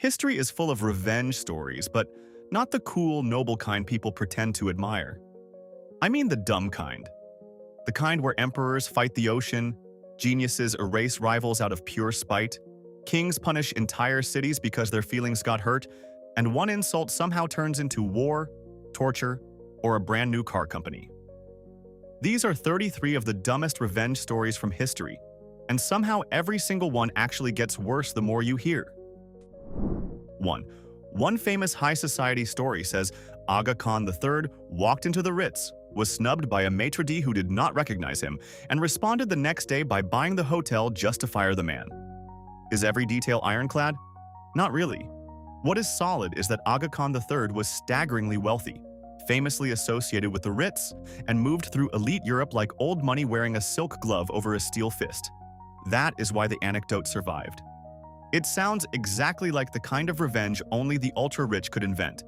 History is full of revenge stories, but not the cool, noble kind people pretend to admire. I mean the dumb kind. The kind where emperors fight the ocean, geniuses erase rivals out of pure spite, kings punish entire cities because their feelings got hurt, and one insult somehow turns into war, torture, or a brand new car company. These are 33 of the dumbest revenge stories from history, and somehow every single one actually gets worse the more you hear. 1. One famous high society story says Aga Khan III walked into the Ritz, was snubbed by a maitre d' who did not recognize him, and responded the next day by buying the hotel just to fire the man. Is every detail ironclad? Not really. What is solid is that Aga Khan III was staggeringly wealthy, famously associated with the Ritz, and moved through elite Europe like old money wearing a silk glove over a steel fist. That is why the anecdote survived. It sounds exactly like the kind of revenge only the ultra-rich could invent.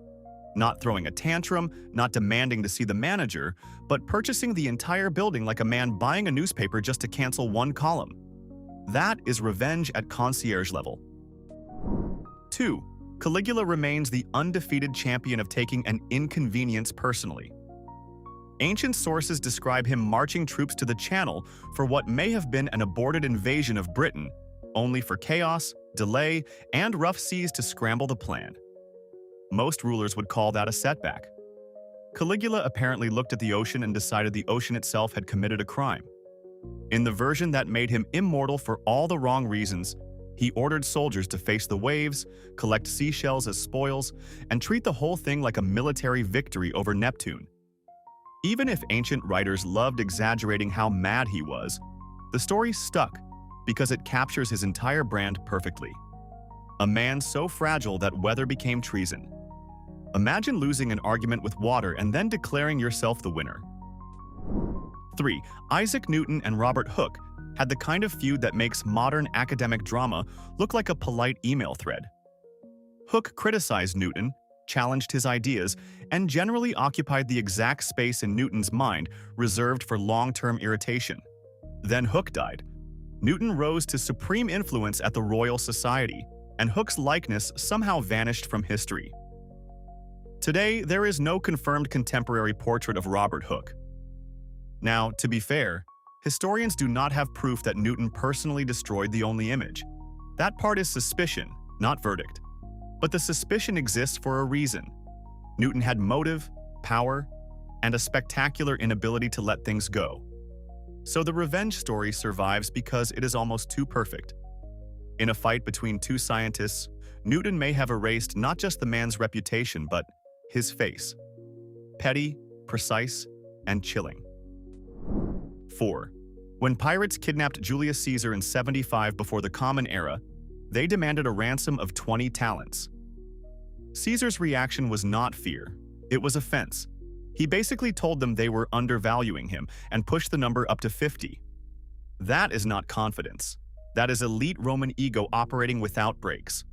Not throwing a tantrum, not demanding to see the manager, but purchasing the entire building like a man buying a newspaper just to cancel one column. That is revenge at concierge level. 2. Caligula remains the undefeated champion of taking an inconvenience personally. Ancient sources describe him marching troops to the Channel for what may have been an aborted invasion of Britain, only for chaos, delay, and rough seas to scramble the plan. Most rulers would call that a setback. Caligula apparently looked at the ocean and decided the ocean itself had committed a crime. In the version that made him immortal for all the wrong reasons, he ordered soldiers to face the waves, collect seashells as spoils, and treat the whole thing like a military victory over Neptune. Even if ancient writers loved exaggerating how mad he was, the story stuck because it captures his entire brand perfectly. A man so fragile that weather became treason. Imagine losing an argument with water and then declaring yourself the winner. 3. Isaac Newton and Robert Hooke had the kind of feud that makes modern academic drama look like a polite email thread. Hooke criticized Newton, challenged his ideas, and generally occupied the exact space in Newton's mind reserved for long-term irritation. Then Hooke died. Newton rose to supreme influence at the Royal Society, and Hooke's likeness somehow vanished from history. Today, there is no confirmed contemporary portrait of Robert Hooke. Now, to be fair, historians do not have proof that Newton personally destroyed the only image. That part is suspicion, not verdict. But the suspicion exists for a reason. Newton had motive, power, and a spectacular inability to let things go. So the revenge story survives because it is almost too perfect. In a fight between two scientists, Newton may have erased not just the man's reputation, but his face. Petty, precise, and chilling. 4. When pirates kidnapped Julius Caesar in 75 before the Common Era, they demanded a ransom of 20 talents. Caesar's reaction was not fear, it was offense. He basically told them they were undervaluing him and pushed the number up to 50. That is not confidence. That is elite Roman ego operating without brakes.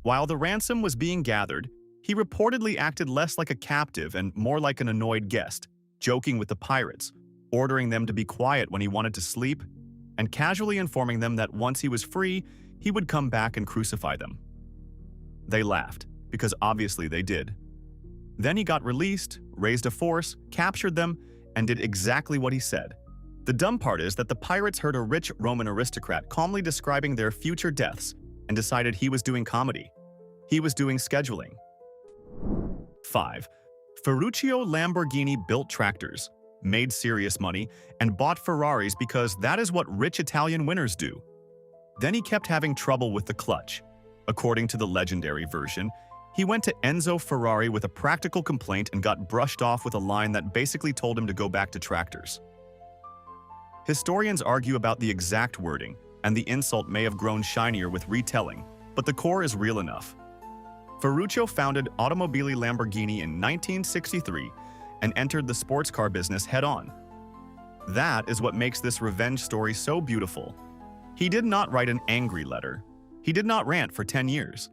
While the ransom was being gathered, he reportedly acted less like a captive and more like an annoyed guest, joking with the pirates, ordering them to be quiet when he wanted to sleep, and casually informing them that once he was free, he would come back and crucify them. They laughed, because obviously they did. Then he got released, raised a force, captured them, and did exactly what he said. The dumb part is that the pirates heard a rich Roman aristocrat calmly describing their future deaths and decided he was doing comedy. He was doing scheduling. 5. Ferruccio Lamborghini built tractors, made serious money, and bought Ferraris because that is what rich Italian winners do. Then he kept having trouble with the clutch. According to the legendary version, he went to Enzo Ferrari with a practical complaint and got brushed off with a line that basically told him to go back to tractors. Historians argue about the exact wording, and the insult may have grown shinier with retelling, but the core is real enough. Ferruccio founded Automobili Lamborghini in 1963 and entered the sports car business head-on. That is what makes this revenge story so beautiful. He did not write an angry letter. He did not rant for 10 years.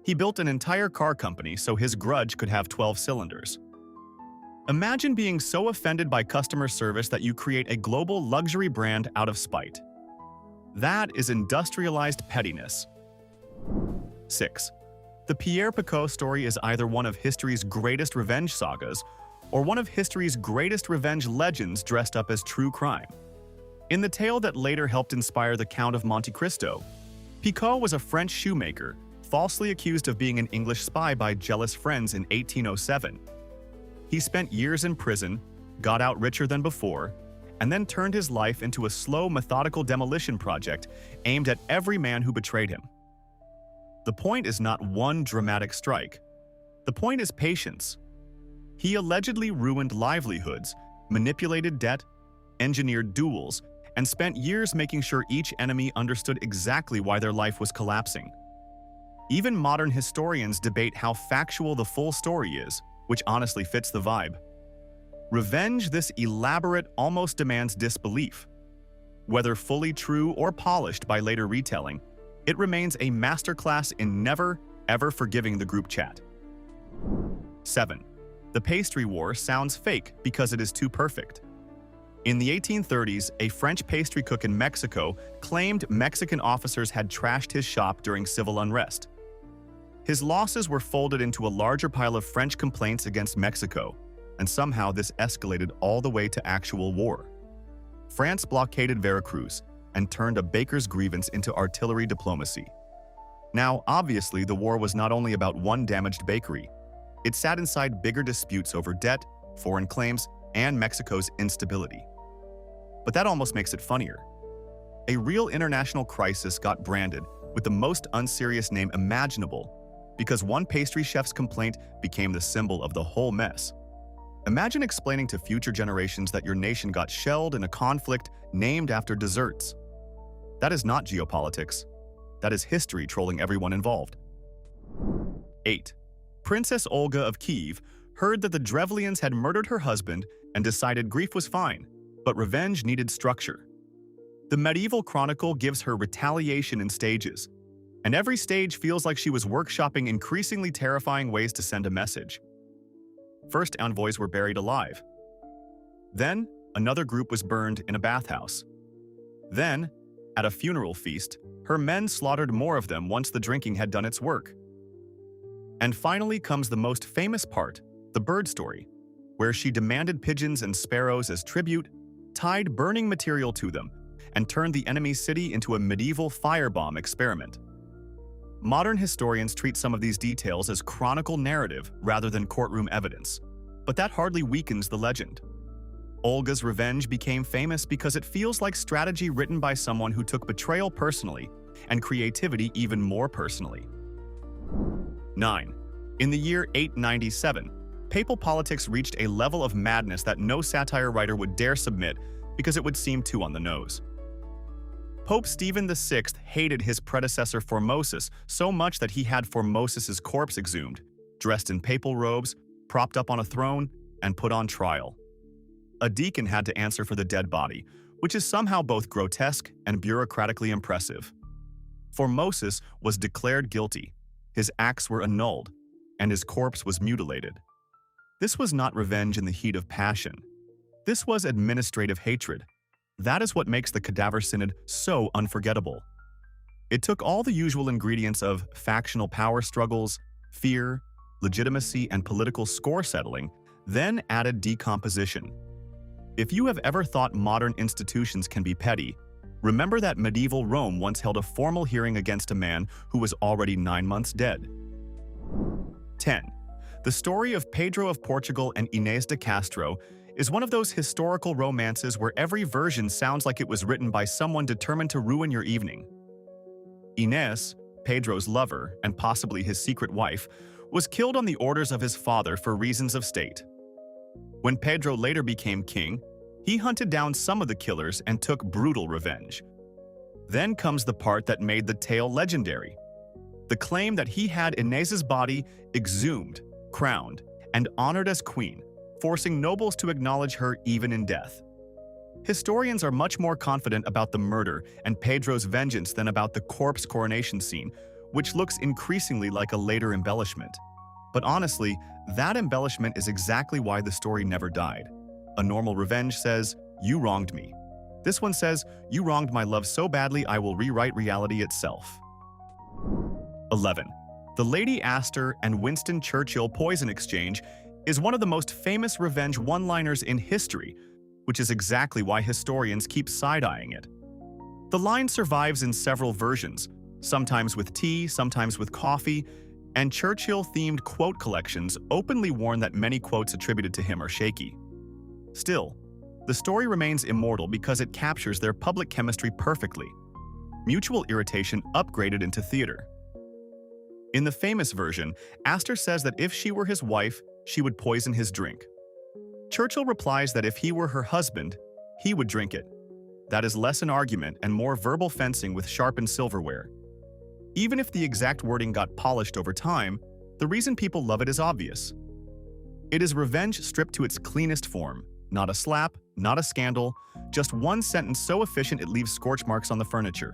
He built an entire car company so his grudge could have 12 cylinders. Imagine being so offended by customer service that you create a global luxury brand out of spite. That is industrialized pettiness. 6. The Pierre Picot story is either one of history's greatest revenge sagas or one of history's greatest revenge legends dressed up as true crime. In the tale that later helped inspire the Count of Monte Cristo, Picot was a French shoemaker, falsely accused of being an English spy by jealous friends in 1807. He spent years in prison, got out richer than before, and then turned his life into a slow, methodical demolition project aimed at every man who betrayed him. The point is not one dramatic strike. The point is patience. He allegedly ruined livelihoods, manipulated debt, engineered duels, and spent years making sure each enemy understood exactly why their life was collapsing. Even modern historians debate how factual the full story is, which honestly fits the vibe. Revenge this elaborate almost demands disbelief. Whether fully true or polished by later retelling, it remains a masterclass in never, ever forgiving the group chat. 7. The pastry war sounds fake because it is too perfect. In the 1830s, a French pastry cook in Mexico claimed Mexican officers had trashed his shop during civil unrest. His losses were folded into a larger pile of French complaints against Mexico, and somehow this escalated all the way to actual war. France blockaded Veracruz and turned a baker's grievance into artillery diplomacy. Now, obviously, the war was not only about one damaged bakery. It sat inside bigger disputes over debt, foreign claims, and Mexico's instability. But that almost makes it funnier. A real international crisis got branded with the most unserious name imaginable because one pastry chef's complaint became the symbol of the whole mess. Imagine explaining to future generations that your nation got shelled in a conflict named after desserts. That is not geopolitics. That is history trolling everyone involved. 8. Princess Olga of Kyiv heard that the Drevlians had murdered her husband and decided grief was fine, but revenge needed structure. The medieval chronicle gives her retaliation in stages, and every stage feels like she was workshopping increasingly terrifying ways to send a message. First, envoys were buried alive. Then, another group was burned in a bathhouse. Then, at a funeral feast, her men slaughtered more of them once the drinking had done its work. And finally comes the most famous part, the bird story, where she demanded pigeons and sparrows as tribute, tied burning material to them, and turned the enemy's city into a medieval firebomb experiment. Modern historians treat some of these details as chronicle narrative rather than courtroom evidence, but that hardly weakens the legend. Olga's revenge became famous because it feels like strategy written by someone who took betrayal personally and creativity even more personally. 9. In the year 897, papal politics reached a level of madness that no satire writer would dare submit because it would seem too on the nose. Pope Stephen VI hated his predecessor Formosus so much that he had Formosus's corpse exhumed, dressed in papal robes, propped up on a throne, and put on trial. A deacon had to answer for the dead body, which is somehow both grotesque and bureaucratically impressive. Formosus was declared guilty, his acts were annulled, and his corpse was mutilated. This was not revenge in the heat of passion. This was administrative hatred. That is what makes the Cadaver Synod so unforgettable. It took all the usual ingredients of factional power struggles, fear, legitimacy, and political score settling, then added decomposition. If you have ever thought modern institutions can be petty, remember that medieval Rome once held a formal hearing against a man who was already 9 months dead. 10. The story of Pedro of Portugal and Ines de Castro is one of those historical romances where every version sounds like it was written by someone determined to ruin your evening. Ines, Pedro's lover and possibly his secret wife, was killed on the orders of his father for reasons of state. When Pedro later became king, he hunted down some of the killers and took brutal revenge. Then comes the part that made the tale legendary: the claim that he had Ines's body exhumed, crowned, and honored as queen, forcing nobles to acknowledge her even in death. Historians are much more confident about the murder and Pedro's vengeance than about the corpse coronation scene, which looks increasingly like a later embellishment. But honestly, that embellishment is exactly why the story never died. A normal revenge says, "You wronged me." This one says, "You wronged my love so badly I will rewrite reality itself." 11. The Lady Astor and Winston Churchill poison exchange is one of the most famous revenge one-liners in history, which is exactly why historians keep side-eyeing it. The line survives in several versions, sometimes with tea, sometimes with coffee, and Churchill-themed quote collections openly warn that many quotes attributed to him are shaky. Still, the story remains immortal because it captures their public chemistry perfectly. Mutual irritation upgraded into theater. In the famous version, Astor says that if she were his wife, she would poison his drink. Churchill replies that if he were her husband, he would drink it. That is less an argument and more verbal fencing with sharpened silverware. Even if the exact wording got polished over time, the reason people love it is obvious. It is revenge stripped to its cleanest form. Not a slap, not a scandal, just one sentence so efficient it leaves scorch marks on the furniture.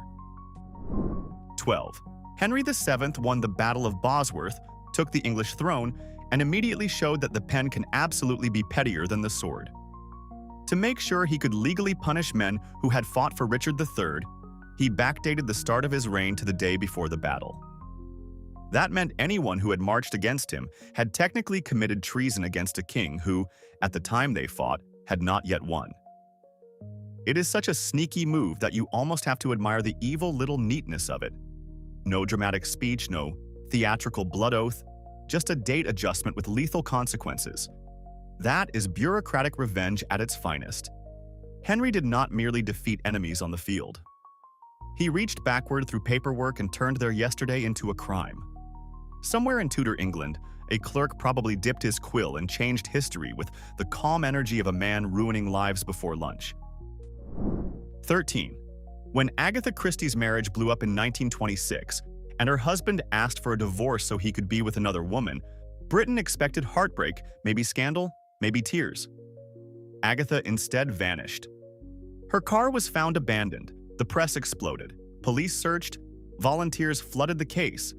12. Henry VII won the Battle of Bosworth, took the English throne, and immediately showed that the pen can absolutely be pettier than the sword. To make sure he could legally punish men who had fought for Richard III, he backdated the start of his reign to the day before the battle. That meant anyone who had marched against him had technically committed treason against a king who, at the time they fought, had not yet won. It is such a sneaky move that you almost have to admire the evil little neatness of it. No dramatic speech, no theatrical blood oath, just a date adjustment with lethal consequences. That is bureaucratic revenge at its finest. Henry did not merely defeat enemies on the field. He reached backward through paperwork and turned their yesterday into a crime. Somewhere in Tudor England, a clerk probably dipped his quill and changed history with the calm energy of a man ruining lives before lunch. 13. When Agatha Christie's marriage blew up in 1926, and her husband asked for a divorce so he could be with another woman, Britain expected heartbreak, maybe scandal, maybe tears. Agatha instead vanished. Her car was found abandoned, the press exploded, police searched, volunteers flooded the case,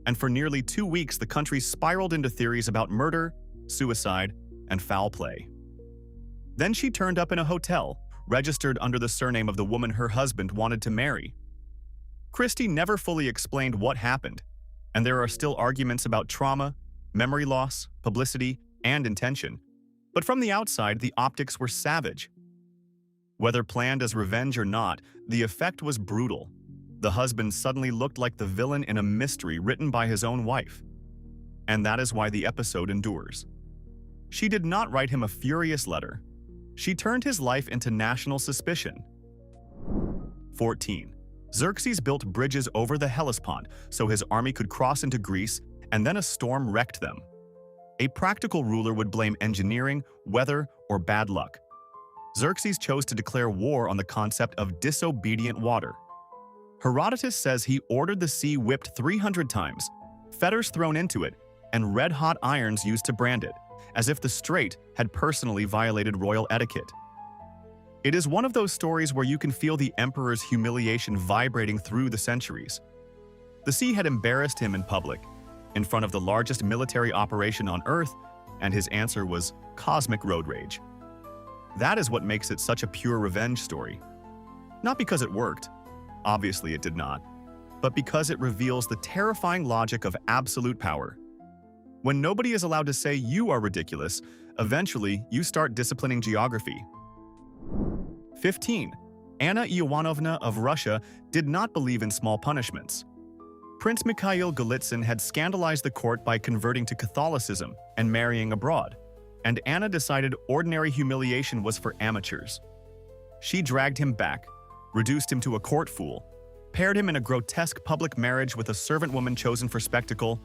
and for nearly 2 weeks the country spiraled into theories about murder, suicide, and foul play. Then she turned up in a hotel, registered under the surname of the woman her husband wanted to marry. Christie never fully explained what happened, and there are still arguments about trauma, memory loss, publicity, and intention. But from the outside, the optics were savage. Whether planned as revenge or not, the effect was brutal. The husband suddenly looked like the villain in a mystery written by his own wife. And that is why the episode endures. She did not write him a furious letter. She turned his life into national suspicion. 14. Xerxes built bridges over the Hellespont so his army could cross into Greece, and then a storm wrecked them. A practical ruler would blame engineering, weather, or bad luck. Xerxes chose to declare war on the concept of disobedient water. Herodotus says he ordered the sea whipped 300 times, fetters thrown into it, and red-hot irons used to brand it, as if the strait had personally violated royal etiquette. It is one of those stories where you can feel the emperor's humiliation vibrating through the centuries. The sea had embarrassed him in public, in front of the largest military operation on Earth, and his answer was cosmic road rage. That is what makes it such a pure revenge story. Not because it worked, obviously it did not, but because it reveals the terrifying logic of absolute power. When nobody is allowed to say you are ridiculous, eventually you start disciplining geography. 15. Anna Ivanovna of Russia did not believe in small punishments. Prince Mikhail Golitsyn had scandalized the court by converting to Catholicism and marrying abroad, and Anna decided ordinary humiliation was for amateurs. She dragged him back, reduced him to a court fool, paired him in a grotesque public marriage with a servant woman chosen for spectacle,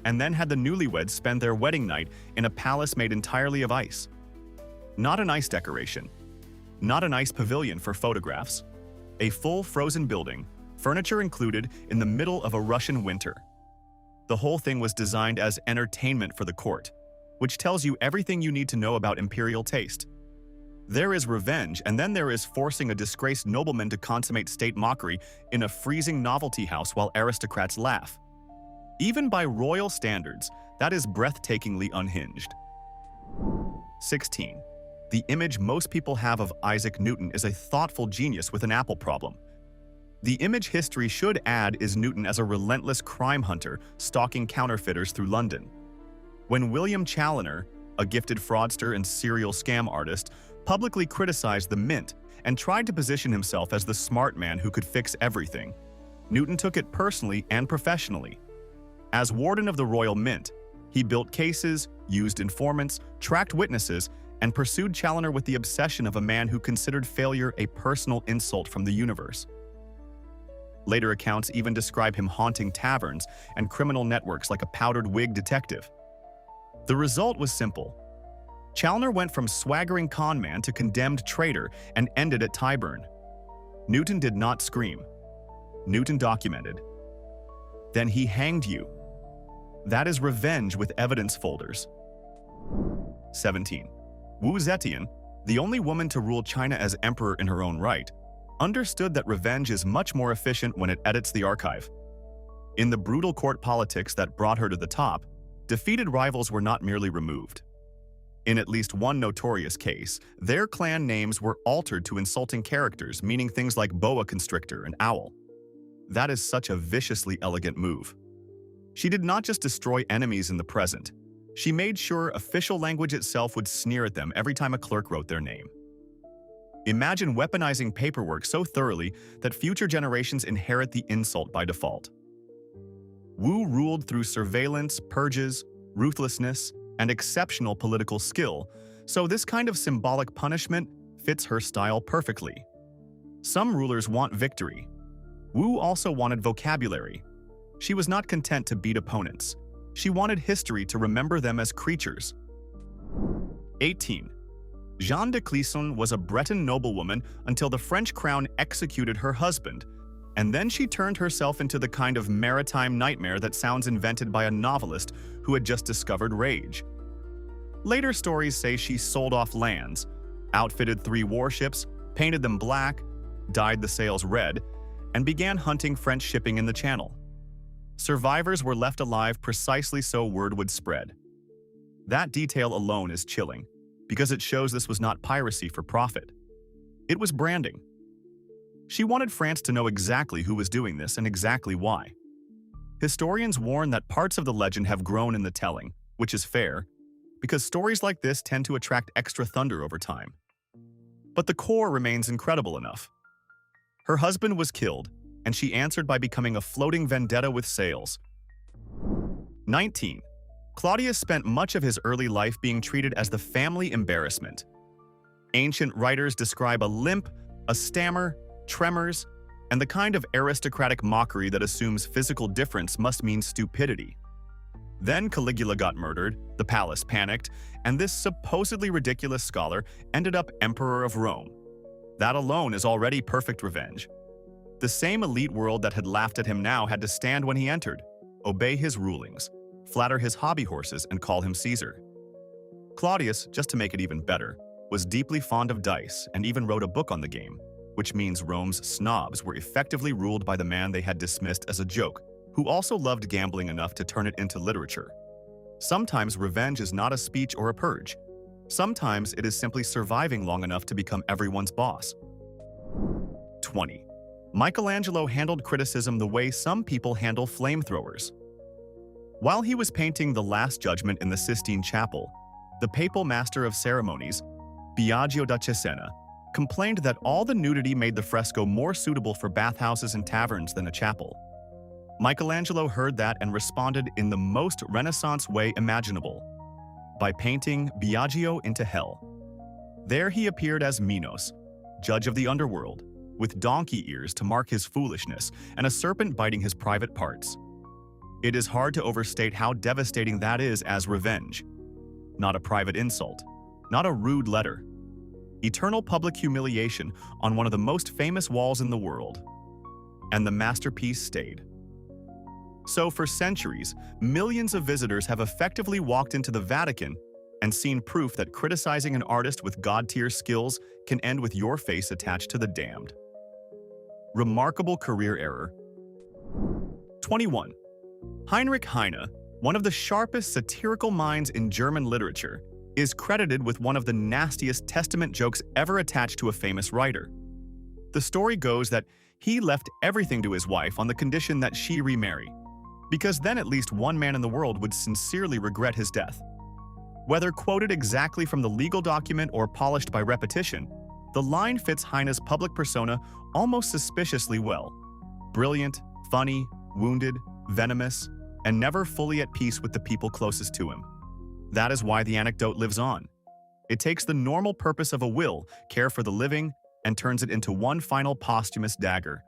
and then had the newlyweds spend their wedding night in a palace made entirely of ice. Not an ice decoration, not an ice pavilion for photographs, a full frozen building, furniture included, in the middle of a Russian winter. The whole thing was designed as entertainment for the court, which tells you everything you need to know about imperial taste. There is revenge, and then there is forcing a disgraced nobleman to consummate state mockery in a freezing novelty house while aristocrats laugh. Even by royal standards, that is breathtakingly unhinged. 16. The image most people have of Isaac Newton is a thoughtful genius with an apple problem. The image history should add is Newton as a relentless crime hunter stalking counterfeiters through London. When William Challoner, a gifted fraudster and serial scam artist, publicly criticized the mint and tried to position himself as the smart man who could fix everything, Newton took it personally and professionally. As warden of the Royal Mint, he built cases, used informants, tracked witnesses, and pursued Challoner with the obsession of a man who considered failure a personal insult from the universe. Later accounts even describe him haunting taverns and criminal networks like a powdered wig detective. The result was simple. Challoner went from swaggering conman to condemned traitor and ended at Tyburn. Newton did not scream. Newton documented. Then he hanged you. That is revenge with evidence folders. 17. Wu Zetian, the only woman to rule China as emperor in her own right, understood that revenge is much more efficient when it edits the archive. In the brutal court politics that brought her to the top, defeated rivals were not merely removed. In at least one notorious case, their clan names were altered to insulting characters, meaning things like boa constrictor and owl. That is such a viciously elegant move. She did not just destroy enemies in the present, she made sure official language itself would sneer at them every time a clerk wrote their name. Imagine weaponizing paperwork so thoroughly that future generations inherit the insult by default. Wu ruled through surveillance, purges, ruthlessness, and exceptional political skill, so this kind of symbolic punishment fits her style perfectly. Some rulers want victory. Wu also wanted vocabulary. She was not content to beat opponents. She wanted history to remember them as creatures. 18. Jeanne de Clisson was a Breton noblewoman until the French crown executed her husband, and then she turned herself into the kind of maritime nightmare that sounds invented by a novelist who had just discovered rage. Later stories say she sold off lands, outfitted 3 warships, painted them black, dyed the sails red, and began hunting French shipping in the Channel. Survivors were left alive precisely so word would spread. That detail alone is chilling, because it shows this was not piracy for profit. It was branding. She wanted France to know exactly who was doing this and exactly why. Historians warn that parts of the legend have grown in the telling, which is fair, because stories like this tend to attract extra thunder over time. But the core remains incredible enough. Her husband was killed, and she answered by becoming a floating vendetta with sails. 19. Claudius spent much of his early life being treated as the family embarrassment. Ancient writers describe a limp, a stammer, tremors, and the kind of aristocratic mockery that assumes physical difference must mean stupidity. Then Caligula got murdered, the palace panicked, and this supposedly ridiculous scholar ended up emperor of Rome. That alone is already perfect revenge. The same elite world that had laughed at him now had to stand when he entered, obey his rulings, flatter his hobby horses, and call him Caesar. Claudius, just to make it even better, was deeply fond of dice and even wrote a book on the game, which means Rome's snobs were effectively ruled by the man they had dismissed as a joke, who also loved gambling enough to turn it into literature. Sometimes revenge is not a speech or a purge. Sometimes it is simply surviving long enough to become everyone's boss. 20. Michelangelo handled criticism the way some people handle flamethrowers. While he was painting the Last Judgment in the Sistine Chapel, the papal master of ceremonies, Biagio da Cesena, complained that all the nudity made the fresco more suitable for bathhouses and taverns than a chapel. Michelangelo heard that and responded in the most Renaissance way imaginable, by painting Biagio into hell. There he appeared as Minos, judge of the underworld, with donkey ears to mark his foolishness and a serpent biting his private parts. It is hard to overstate how devastating that is as revenge. Not a private insult, not a rude letter. Eternal public humiliation on one of the most famous walls in the world. And the masterpiece stayed. So for centuries, millions of visitors have effectively walked into the Vatican and seen proof that criticizing an artist with god-tier skills can end with your face attached to the damned. Remarkable career error. 21. Heinrich Heine, one of the sharpest satirical minds in German literature, is credited with one of the nastiest Testament jokes ever attached to a famous writer. The story goes that He left everything to his wife on the condition that she remarry, because then at least one man in the world would sincerely regret his death. Whether quoted exactly from the legal document or polished by repetition, the line fits Heine's public persona almost suspiciously well. Brilliant, funny, wounded, venomous, and never fully at peace with the people closest to him. That is why the anecdote lives on. It takes the normal purpose of a will, care for the living, and turns it into one final posthumous dagger.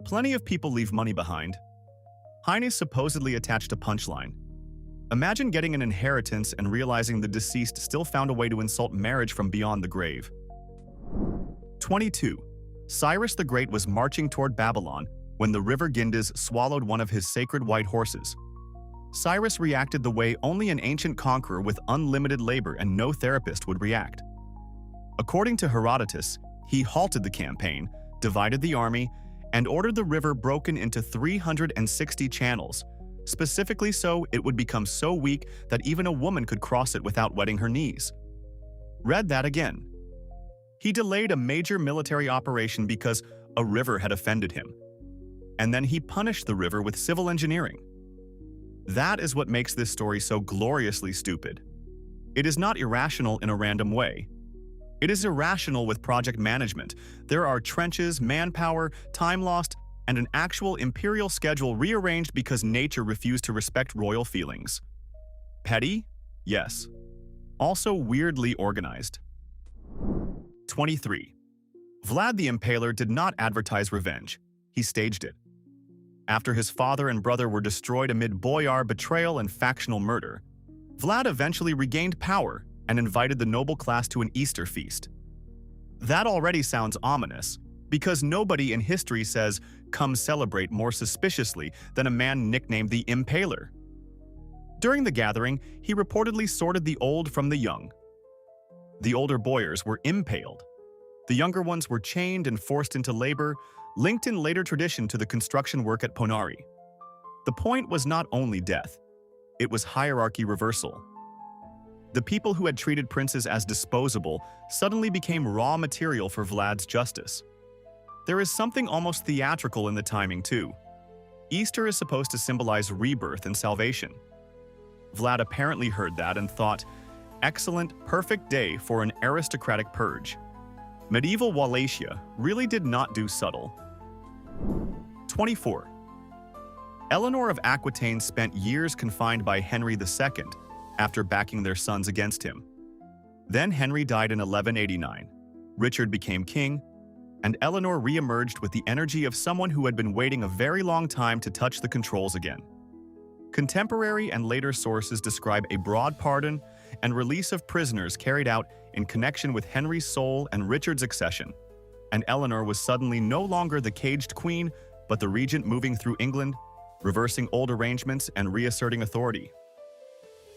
Plenty of people leave money behind. Heine supposedly attached a punchline. Imagine getting an inheritance and realizing the deceased still found a way to insult marriage from beyond the grave. 22. Cyrus the Great was marching toward Babylon when the river Ganges swallowed one of his sacred white horses. Cyrus reacted the way only an ancient conqueror with unlimited labor and no therapist would react. According to Herodotus, he halted the campaign, divided the army, and ordered the river broken into 360 channels, specifically so it would become so weak that even a woman could cross it without wetting her knees. Read that again. He delayed a major military operation because a river had offended him. And then he punished the river with civil engineering. That is what makes this story so gloriously stupid. It is not irrational in a random way. It is irrational with project management. There are trenches, manpower, time lost, and an actual imperial schedule rearranged because nature refused to respect royal feelings. Petty? Yes. Also weirdly organized. 23. Vlad the Impaler did not advertise revenge. He staged it. After his father and brother were destroyed amid boyar betrayal and factional murder, Vlad eventually regained power and invited the noble class to an Easter feast. That already sounds ominous, because nobody in history says, "Come celebrate" more suspiciously than a man nicknamed the Impaler. During the gathering, he reportedly sorted the old from the young. The older boyars were impaled. The younger ones were chained and forced into labor, linked in later tradition to the construction work at Ponari. The point was not only death, it was hierarchy reversal. The people who had treated princes as disposable suddenly became raw material for Vlad's justice. There is something almost theatrical in the timing too. Easter is supposed to symbolize rebirth and salvation. Vlad apparently heard that and thought, excellent, perfect day for an aristocratic purge. Medieval Wallachia really did not do subtle. 24. Eleanor of Aquitaine spent years confined by Henry II after backing their sons against him. Then Henry died in 1189. Richard became king, and Eleanor re-emerged with the energy of someone who had been waiting a very long time to touch the controls again. Contemporary and later sources describe a broad pardon and release of prisoners carried out in connection with Henry's soul and Richard's accession, and Eleanor was suddenly no longer the caged queen, but the regent moving through England, reversing old arrangements and reasserting authority.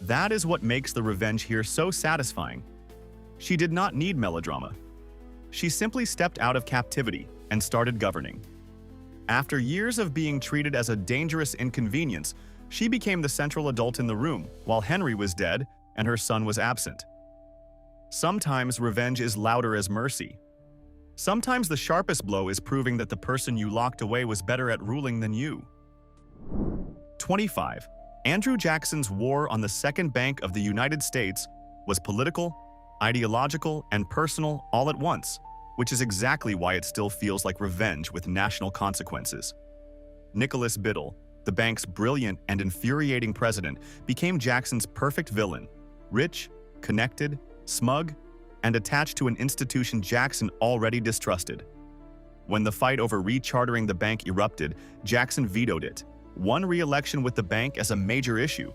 That is what makes the revenge here so satisfying. She did not need melodrama. She simply stepped out of captivity and started governing. After years of being treated as a dangerous inconvenience, she became the central adult in the room while Henry was dead and her son was absent. Sometimes revenge is louder as mercy. Sometimes the sharpest blow is proving that the person you locked away was better at ruling than you. 25. Andrew Jackson's war on the second bank of the United States was political, ideological, and personal all at once, which is exactly why it still feels like revenge with national consequences. Nicholas Biddle, the bank's brilliant and infuriating president, became Jackson's perfect villain, rich, connected, smug, and attached to an institution Jackson already distrusted. When the fight over rechartering the bank erupted, Jackson vetoed it, won re-election with the bank as a major issue,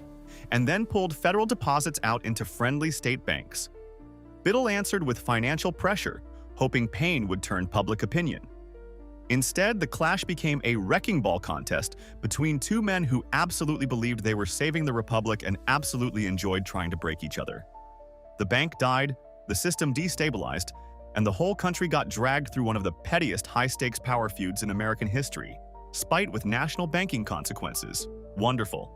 and then pulled federal deposits out into friendly state banks. Biddle answered with financial pressure, hoping pain would turn public opinion. Instead, the clash became a wrecking ball contest between two men who absolutely believed they were saving the republic and absolutely enjoyed trying to break each other. The bank died, the system destabilized, and the whole country got dragged through one of the pettiest high-stakes power feuds in American history, spite with national banking consequences. Wonderful.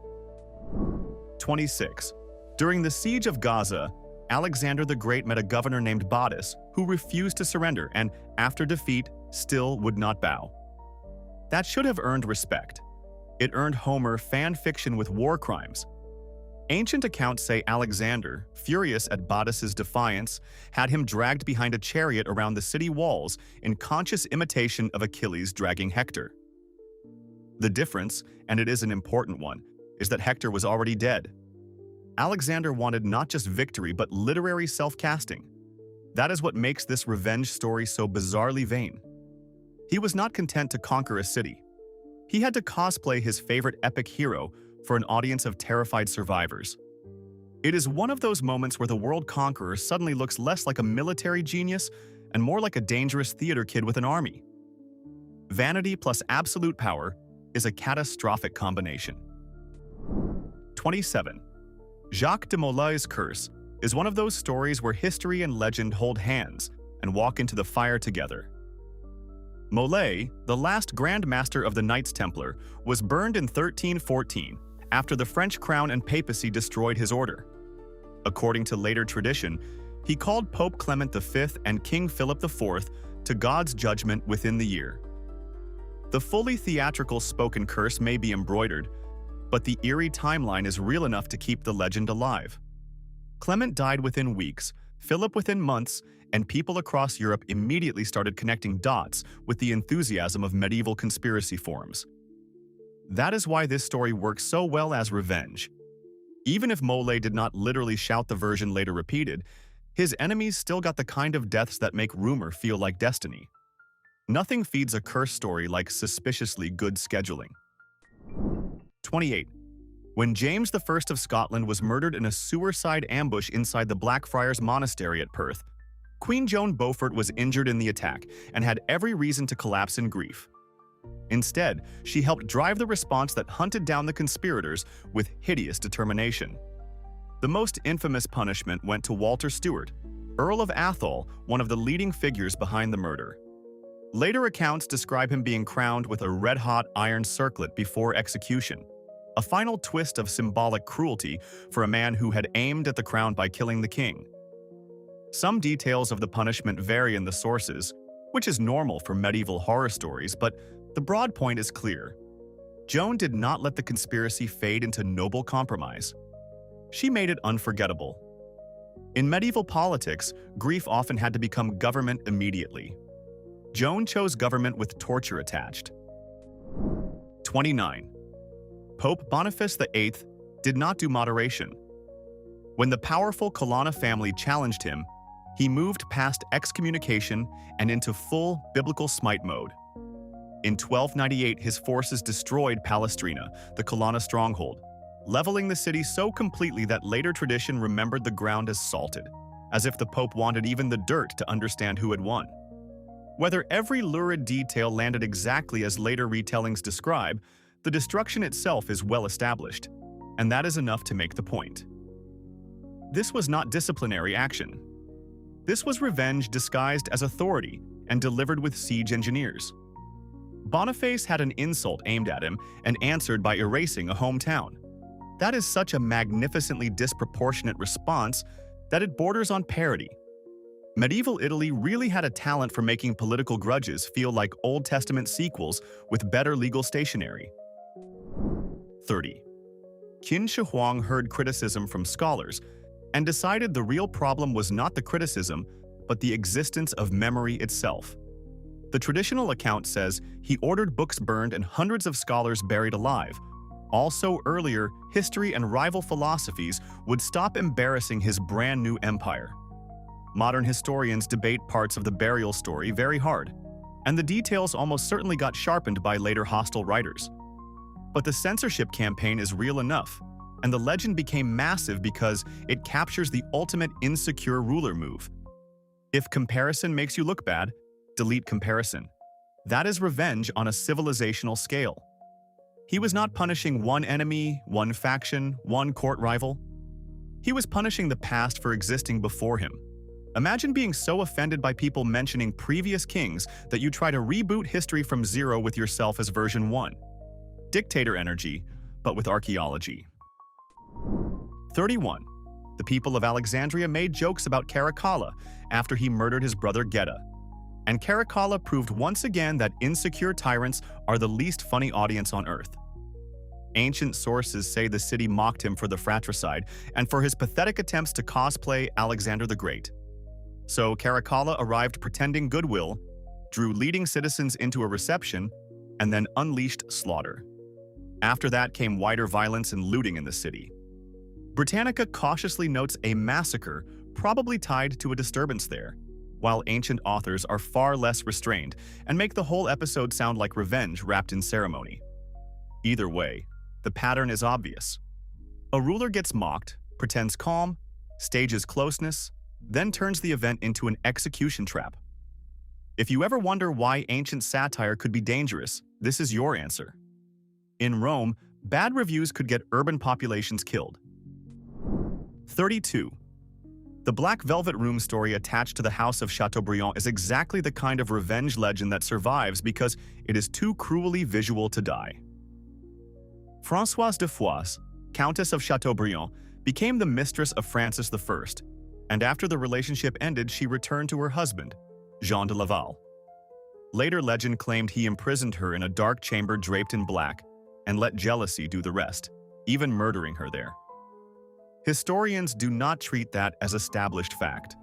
26. During the siege of Gaza, Alexander the Great met a governor named Bottas who refused to surrender and, after defeat, still would not bow. That should have earned respect. It earned Homer fan fiction with war crimes. Ancient accounts say Alexander, furious at Bottas's defiance, had him dragged behind a chariot around the city walls in conscious imitation of Achilles dragging Hector. The difference, and it is an important one, is that Hector was already dead. Alexander wanted not just victory but literary self-casting. That is what makes this revenge story so bizarrely vain. He was not content to conquer a city. He had to cosplay his favorite epic hero for an audience of terrified survivors. It is one of those moments where the world conqueror suddenly looks less like a military genius and more like a dangerous theater kid with an army. Vanity plus absolute power is a catastrophic combination. 27. Jacques de Molay's curse is one of those stories where history and legend hold hands and walk into the fire together. Molay, the last Grand Master of the Knights Templar, was burned in 1314 after the French crown and papacy destroyed his order. According to later tradition, he called Pope Clement V and King Philip IV to God's judgment within the year. The fully theatrical spoken curse may be embroidered, but the eerie timeline is real enough to keep the legend alive. Clement died within weeks, Philip within months, and people across Europe immediately started connecting dots with the enthusiasm of medieval conspiracy forums. That is why this story works so well as revenge. Even if Molay did not literally shout the version later repeated, his enemies still got the kind of deaths that make rumor feel like destiny. Nothing feeds a curse story like suspiciously good scheduling. 28. When James I of Scotland was murdered in a suicide ambush inside the Blackfriars Monastery at Perth, Queen Joan Beaufort was injured in the attack and had every reason to collapse in grief. Instead, she helped drive the response that hunted down the conspirators with hideous determination. The most infamous punishment went to Walter Stewart, Earl of Atholl, one of the leading figures behind the murder. Later accounts describe him being crowned with a red-hot iron circlet before execution, a final twist of symbolic cruelty for a man who had aimed at the crown by killing the king. Some details of the punishment vary in the sources, which is normal for medieval horror stories, but the broad point is clear. Joan did not let the conspiracy fade into noble compromise. She made it unforgettable. In medieval politics, grief often had to become government immediately. Joan chose government with torture attached. 29. Pope Boniface VIII did not do moderation. When the powerful Colonna family challenged him, he moved past excommunication and into full biblical smite mode. In 1298, his forces destroyed Palestrina, the Colonna stronghold, leveling the city so completely that later tradition remembered the ground as salted, as if the Pope wanted even the dirt to understand who had won. Whether every lurid detail landed exactly as later retellings describe, the destruction itself is well established, and that is enough to make the point. This was not disciplinary action. This was revenge disguised as authority and delivered with siege engineers. Boniface had an insult aimed at him and answered by erasing a hometown. That is such a magnificently disproportionate response that it borders on parody. Medieval Italy really had a talent for making political grudges feel like Old Testament sequels with better legal stationery. 30. Qin Shi Huang heard criticism from scholars and decided the real problem was not the criticism, but the existence of memory itself. The traditional account says he ordered books burned and hundreds of scholars buried alive. Also earlier, history and rival philosophies would stop embarrassing his brand new empire. Modern historians debate parts of the burial story very hard, and the details almost certainly got sharpened by later hostile writers. But the censorship campaign is real enough, and the legend became massive because it captures the ultimate insecure ruler move. If comparison makes you look bad, delete comparison. That is revenge on a civilizational scale. He was not punishing one enemy, one faction, one court rival. He was punishing the past for existing before him. Imagine being so offended by people mentioning previous kings that you try to reboot history from zero with yourself as version 1. Dictator energy, but with archaeology. 31. The people of Alexandria made jokes about Caracalla after he murdered his brother Geta. and Caracalla proved once again that insecure tyrants are the least funny audience on earth. Ancient sources say the city mocked him for the fratricide and for his pathetic attempts to cosplay Alexander the Great. So Caracalla arrived pretending goodwill, drew leading citizens into a reception, and then unleashed slaughter. After that came wider violence and looting in the city. Britannica cautiously notes a massacre probably tied to a disturbance there, while ancient authors are far less restrained and make the whole episode sound like revenge wrapped in ceremony. Either way, the pattern is obvious. A ruler gets mocked, pretends calm, stages closeness, then turns the event into an execution trap. If you ever wonder why ancient satire could be dangerous, this is your answer. In Rome, bad reviews could get urban populations killed. 32. The Black Velvet Room story attached to the House of Chateaubriand is exactly the kind of revenge legend that survives because it is too cruelly visual to die. Françoise de Foix, Countess of Chateaubriand, became the mistress of Francis I, and after the relationship ended, she returned to her husband, Jean de Laval. Later legend claimed he imprisoned her in a dark chamber draped in black and let jealousy do the rest, even murdering her there. Historians do not treat that as established fact.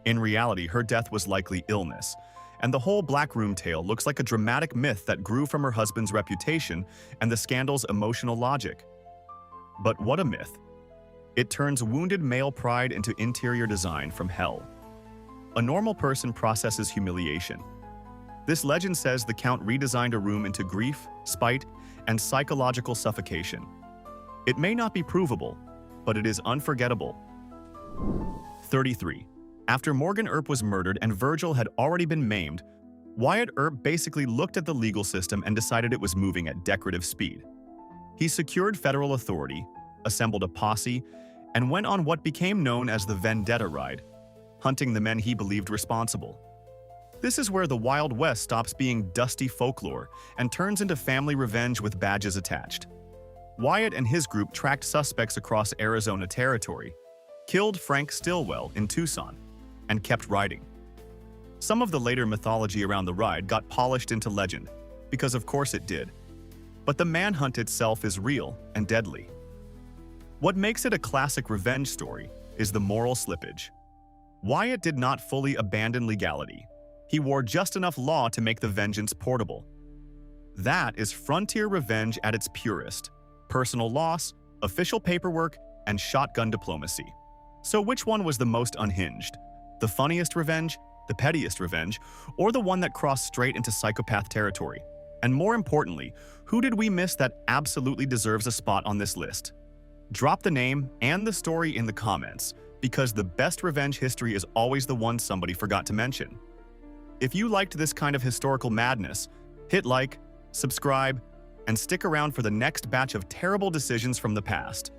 In reality, her death was likely illness, and the whole Black Room tale looks like a dramatic myth that grew from her husband's reputation and the scandal's emotional logic. But what a myth. It turns wounded male pride into interior design from hell. A normal person processes humiliation. This legend says the Count redesigned a room into grief, spite, and psychological suffocation. It may not be provable, but it is unforgettable. 33. After Morgan Earp was murdered and Virgil had already been maimed, Wyatt Earp basically looked at the legal system and decided it was moving at decorative speed. He secured federal authority, assembled a posse, and went on what became known as the Vendetta Ride, hunting the men he believed responsible. This is where the Wild West stops being dusty folklore and turns into family revenge with badges attached. Wyatt and his group tracked suspects across Arizona territory, killed Frank Stillwell in Tucson, and kept riding. Some of the later mythology around the ride got polished into legend, because of course it did. But the manhunt itself is real and deadly. What makes it a classic revenge story is the moral slippage. Wyatt did not fully abandon legality. He wore just enough law to make the vengeance portable. That is frontier revenge at its purest. Personal loss, official paperwork, and shotgun diplomacy. So which one was the most unhinged? The funniest revenge, the pettiest revenge, or the one that crossed straight into psychopath territory? And more importantly, who did we miss that absolutely deserves a spot on this list? Drop the name and the story in the comments, because the best revenge history is always the one somebody forgot to mention. If you liked this kind of historical madness, hit like, subscribe, and stick around for the next batch of terrible decisions from the past.